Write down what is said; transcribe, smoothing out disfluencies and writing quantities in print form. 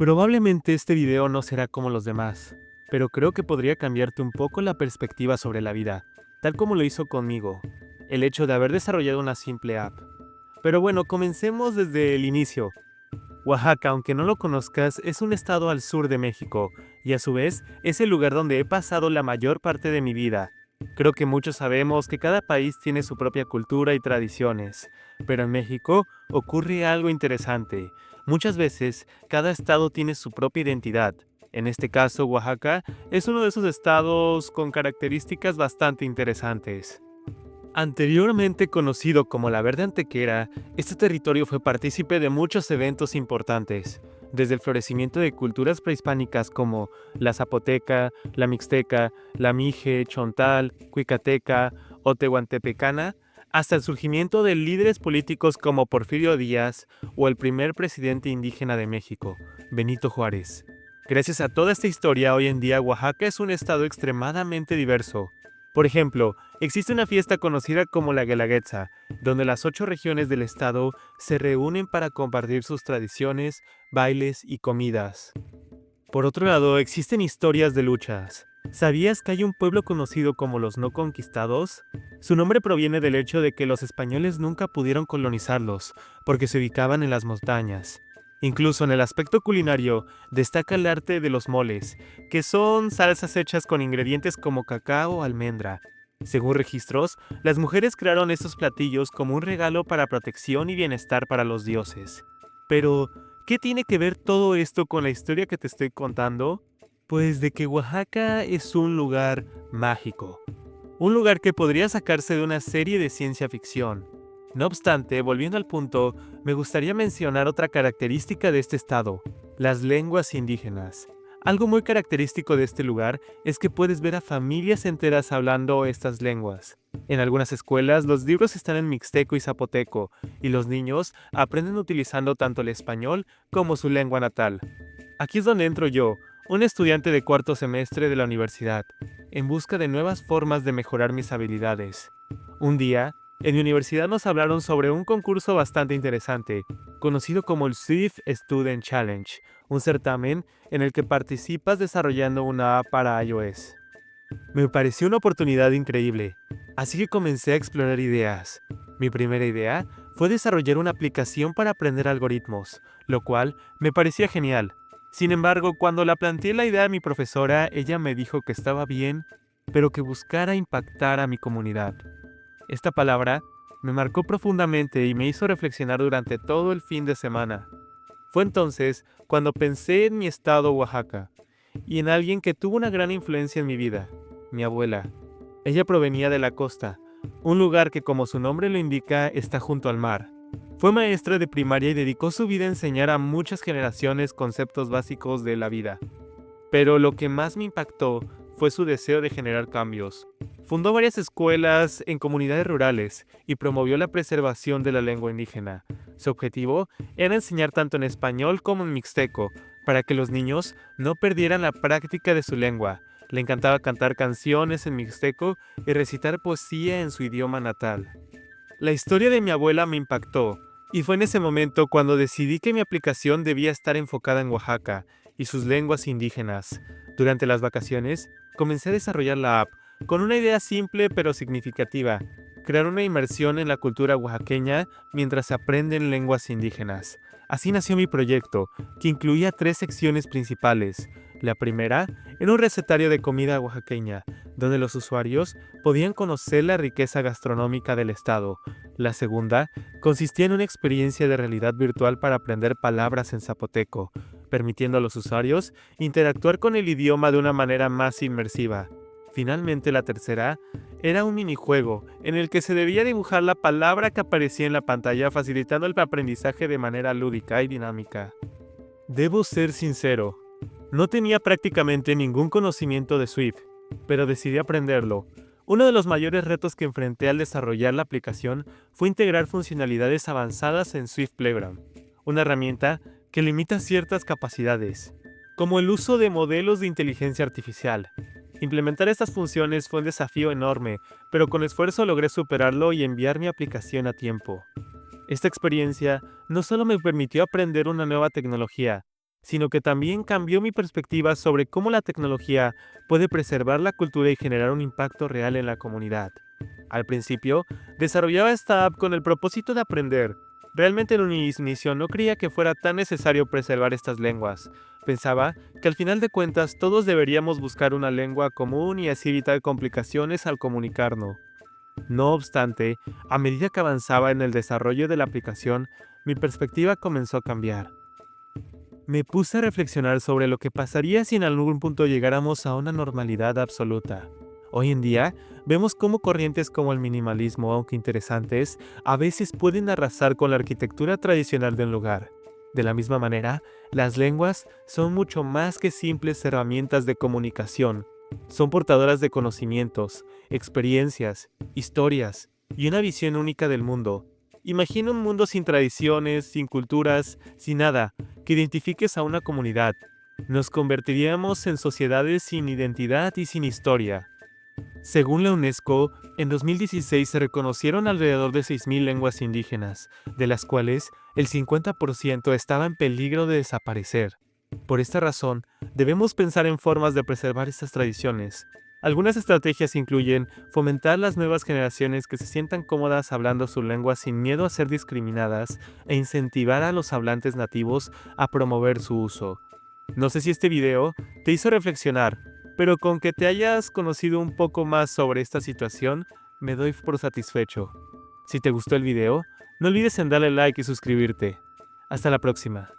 Probablemente este video no será como los demás, pero creo que podría cambiarte un poco la perspectiva sobre la vida, tal como lo hizo conmigo, el hecho de haber desarrollado una simple app. Pero bueno, comencemos desde el inicio. Oaxaca, aunque no lo conozcas, es un estado al sur de México, y a su vez es el lugar donde he pasado la mayor parte de mi vida. Creo que muchos sabemos que cada país tiene su propia cultura y tradiciones, pero en México ocurre algo interesante. Muchas veces, cada estado tiene su propia identidad. En este caso, Oaxaca es uno de esos estados con características bastante interesantes. Anteriormente conocido como la Verde Antequera, este territorio fue partícipe de muchos eventos importantes, desde el florecimiento de culturas prehispánicas como la zapoteca, la mixteca, la mije, chontal, cuicateca o tehuantepecana, hasta el surgimiento de líderes políticos como Porfirio Díaz o el primer presidente indígena de México, Benito Juárez. Gracias a toda esta historia, hoy en día Oaxaca es un estado extremadamente diverso. Por ejemplo, existe una fiesta conocida como la Guelaguetza, donde las 8 regiones del estado se reúnen para compartir sus tradiciones, bailes y comidas. Por otro lado, existen historias de luchas. ¿Sabías que hay un pueblo conocido como los no conquistados? Su nombre proviene del hecho de que los españoles nunca pudieron colonizarlos, porque se ubicaban en las montañas. Incluso en el aspecto culinario, destaca el arte de los moles, que son salsas hechas con ingredientes como cacao o almendra. Según registros, las mujeres crearon estos platillos como un regalo para protección y bienestar para los dioses. Pero, ¿qué tiene que ver todo esto con la historia que te estoy contando? Pues de que Oaxaca es un lugar mágico. Un lugar que podría sacarse de una serie de ciencia ficción. No obstante, volviendo al punto, me gustaría mencionar otra característica de este estado, las lenguas indígenas. Algo muy característico de este lugar es que puedes ver a familias enteras hablando estas lenguas. En algunas escuelas los libros están en mixteco y zapoteco, y los niños aprenden utilizando tanto el español como su lengua natal. Aquí es donde entro yo, un estudiante de cuarto semestre de la universidad, en busca de nuevas formas de mejorar mis habilidades. Un día, en mi universidad nos hablaron sobre un concurso bastante interesante, conocido como el Swift Student Challenge, un certamen en el que participas desarrollando una app para iOS. Me pareció una oportunidad increíble, así que comencé a explorar ideas. Mi primera idea fue desarrollar una aplicación para aprender algoritmos, lo cual me parecía genial. Sin embargo, cuando la planteé la idea a mi profesora, ella me dijo que estaba bien, pero que buscara impactar a mi comunidad. Esta palabra me marcó profundamente y me hizo reflexionar durante todo el fin de semana. Fue entonces cuando pensé en mi estado Oaxaca y en alguien que tuvo una gran influencia en mi vida, mi abuela. Ella provenía de la costa, un lugar que, como su nombre lo indica, está junto al mar. Fue maestra de primaria y dedicó su vida a enseñar a muchas generaciones conceptos básicos de la vida. Pero lo que más me impactó fue su deseo de generar cambios. Fundó varias escuelas en comunidades rurales y promovió la preservación de la lengua indígena. Su objetivo era enseñar tanto en español como en mixteco, para que los niños no perdieran la práctica de su lengua. Le encantaba cantar canciones en mixteco y recitar poesía en su idioma natal. La historia de mi abuela me impactó, y fue en ese momento cuando decidí que mi aplicación debía estar enfocada en Oaxaca y sus lenguas indígenas. Durante las vacaciones, comencé a desarrollar la app, con una idea simple pero significativa: crear una inmersión en la cultura oaxaqueña mientras se aprenden lenguas indígenas. Así nació mi proyecto, que incluía 3 secciones principales. La primera era un recetario de comida oaxaqueña, donde los usuarios podían conocer la riqueza gastronómica del estado. La segunda consistía en una experiencia de realidad virtual para aprender palabras en zapoteco, permitiendo a los usuarios interactuar con el idioma de una manera más inmersiva. Finalmente, la tercera era un minijuego en el que se debía dibujar la palabra que aparecía en la pantalla, facilitando el aprendizaje de manera lúdica y dinámica. Debo ser sincero, no tenía prácticamente ningún conocimiento de Swift, pero decidí aprenderlo. Uno de los mayores retos que enfrenté al desarrollar la aplicación fue integrar funcionalidades avanzadas en Swift Playground, una herramienta que limita ciertas capacidades, como el uso de modelos de inteligencia artificial. Implementar estas funciones fue un desafío enorme, pero con esfuerzo logré superarlo y enviar mi aplicación a tiempo. Esta experiencia no solo me permitió aprender una nueva tecnología, sino que también cambió mi perspectiva sobre cómo la tecnología puede preservar la cultura y generar un impacto real en la comunidad. Al principio, desarrollaba esta app con el propósito de aprender. Realmente en un inicio no creía que fuera tan necesario preservar estas lenguas. Pensaba que al final de cuentas todos deberíamos buscar una lengua común y así evitar complicaciones al comunicarnos. No obstante, a medida que avanzaba en el desarrollo de la aplicación, mi perspectiva comenzó a cambiar. Me puse a reflexionar sobre lo que pasaría si en algún punto llegáramos a una normalidad absoluta. Hoy en día, vemos cómo corrientes como el minimalismo, aunque interesantes, a veces pueden arrasar con la arquitectura tradicional de un lugar. De la misma manera, las lenguas son mucho más que simples herramientas de comunicación. Son portadoras de conocimientos, experiencias, historias y una visión única del mundo. Imagina un mundo sin tradiciones, sin culturas, sin nada que identifiques a una comunidad. Nos convertiríamos en sociedades sin identidad y sin historia. Según la UNESCO, en 2016 se reconocieron alrededor de 6.000 lenguas indígenas, de las cuales el 50% estaba en peligro de desaparecer. Por esta razón, debemos pensar en formas de preservar estas tradiciones. Algunas estrategias incluyen fomentar las nuevas generaciones que se sientan cómodas hablando su lengua sin miedo a ser discriminadas e incentivar a los hablantes nativos a promover su uso. No sé si este video te hizo reflexionar, pero con que te hayas conocido un poco más sobre esta situación, me doy por satisfecho. Si te gustó el video, no olvides en darle like y suscribirte. Hasta la próxima.